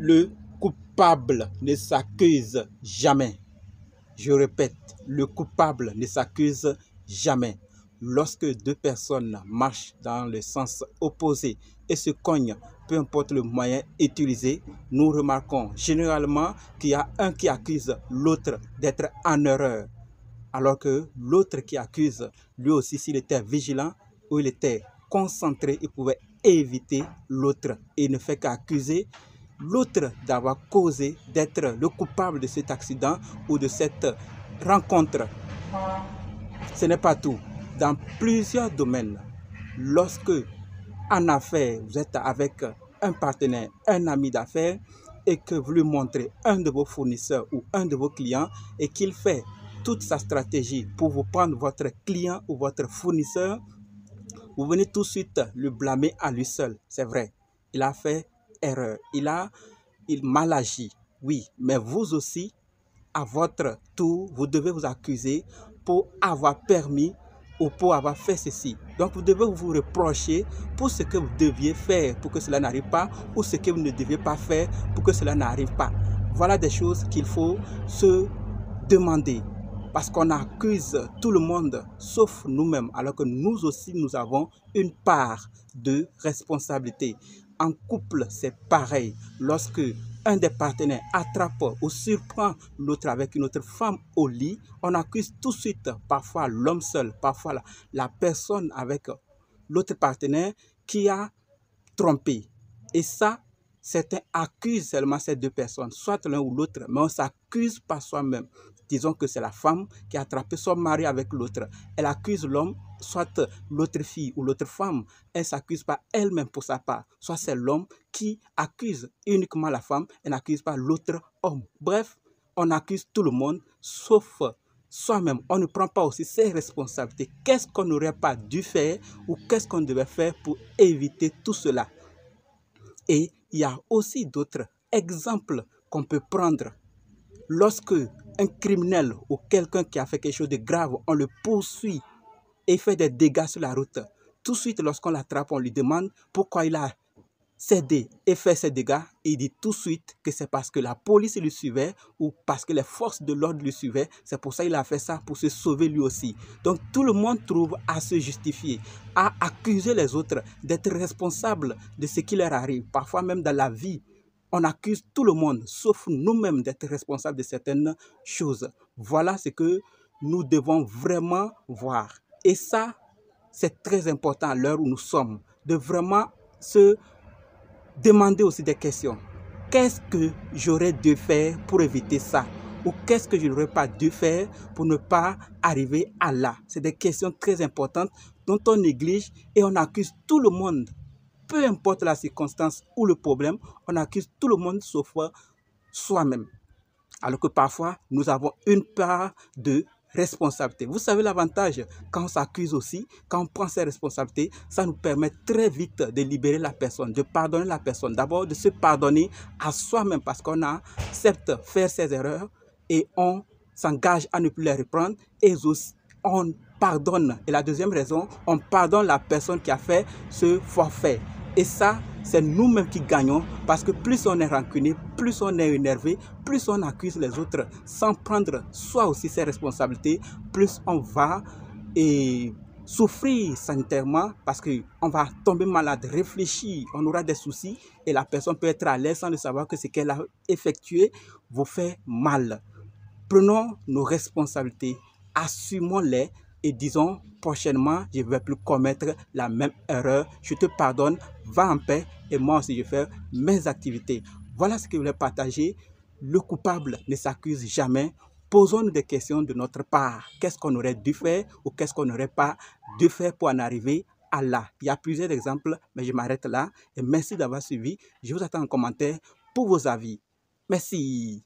Le coupable ne s'accuse jamais. Je répète, le coupable ne s'accuse jamais. Lorsque deux personnes marchent dans le sens opposé et se cognent, peu importe le moyen utilisé, nous remarquons généralement qu'il y a un qui accuse l'autre d'être en erreur. Alors que l'autre qui accuse, lui aussi, s'il était vigilant ou il était concentré, il pouvait éviter l'autre. Et il ne fait qu'accuser l'autre d'avoir causé, d'être le coupable de cet accident ou de cette rencontre. Ce n'est pas tout. Dans plusieurs domaines, lorsque en affaires, vous êtes avec un partenaire, un ami d'affaires et que vous lui montrez un de vos fournisseurs ou un de vos clients et qu'il fait toute sa stratégie pour vous prendre votre client ou votre fournisseur, vous venez tout de suite le blâmer à lui seul. C'est vrai, il a fait erreur, il mal agi, oui, mais vous aussi, à votre tour, vous devez vous accuser pour avoir permis ou pour avoir fait ceci. Donc, vous devez vous reprocher pour ce que vous deviez faire pour que cela n'arrive pas ou ce que vous ne deviez pas faire pour que cela n'arrive pas. Voilà des choses qu'il faut se demander. Parce qu'on accuse tout le monde, sauf nous-mêmes, alors que nous aussi, nous avons une part de responsabilité. En couple, c'est pareil. Lorsque un des partenaires attrape ou surprend l'autre avec une autre femme au lit, on accuse tout de suite parfois l'homme seul, parfois la personne avec l'autre partenaire qui a trompé. Et ça, certains accusent seulement ces deux personnes, soit l'un ou l'autre, mais on ne s'accuse pas soi-même. Disons que c'est la femme qui a attrapé son mari avec l'autre. Elle accuse l'homme, soit l'autre fille ou l'autre femme. Elle ne s'accuse pas elle-même pour sa part. Soit c'est l'homme qui accuse uniquement la femme et n'accuse pas l'autre homme. Bref, on accuse tout le monde, sauf soi-même. On ne prend pas aussi ses responsabilités. Qu'est-ce qu'on n'aurait pas dû faire ou qu'est-ce qu'on devait faire pour éviter tout cela? Et il y a aussi d'autres exemples qu'on peut prendre. Lorsque un criminel ou quelqu'un qui a fait quelque chose de grave, on le poursuit et fait des dégâts sur la route, tout de suite lorsqu'on l'attrape, on lui demande pourquoi il a cédé et fait ces dégâts. Il dit tout de suite que c'est parce que la police lui suivait ou parce que les forces de l'ordre lui suivaient. C'est pour ça qu'il a fait ça, pour se sauver lui aussi. Donc tout le monde trouve à se justifier, à accuser les autres d'être responsables de ce qui leur arrive. Parfois même dans la vie, on accuse tout le monde, sauf nous-mêmes, d'être responsables de certaines choses. Voilà ce que nous devons vraiment voir. Et ça, c'est très important à l'heure où nous sommes, de vraiment se demander aussi des questions. Qu'est-ce que j'aurais dû faire pour éviter ça? Ou qu'est-ce que je n'aurais pas dû faire pour ne pas arriver à là? C'est des questions très importantes dont on néglige et on accuse tout le monde. Peu importe la circonstance ou le problème, on accuse tout le monde sauf soi-même. Alors que parfois, nous avons une part de responsabilité. Vous savez l'avantage, quand on s'accuse aussi, quand on prend ses responsabilités, ça nous permet très vite de libérer la personne, de pardonner la personne. D'abord, de se pardonner à soi-même parce qu'on accepte faire ses erreurs et on s'engage à ne plus les reprendre et aussi on pardonne. Et la deuxième raison, on pardonne la personne qui a fait ce forfait. Et ça, c'est nous-mêmes qui gagnons parce que plus on est rancunier, plus on est énervé, plus on accuse les autres sans prendre soi aussi ses responsabilités, plus on va souffrir sanitairement parce qu'on va tomber malade, réfléchir, on aura des soucis et la personne peut être à l'aise sans le savoir que ce qu'elle a effectué vous fait mal. Prenons nos responsabilités, assumons-les et disons prochainement, je ne vais plus commettre la même erreur. Je te pardonne, va en paix et moi aussi je fais mes activités. Voilà ce que je voulais partager. Le coupable ne s'accuse jamais. Posons-nous des questions de notre part. Qu'est-ce qu'on aurait dû faire ou qu'est-ce qu'on n'aurait pas dû faire pour en arriver à là? Il y a plusieurs exemples, mais je m'arrête là. Et merci d'avoir suivi. Je vous attends en commentaire pour vos avis. Merci.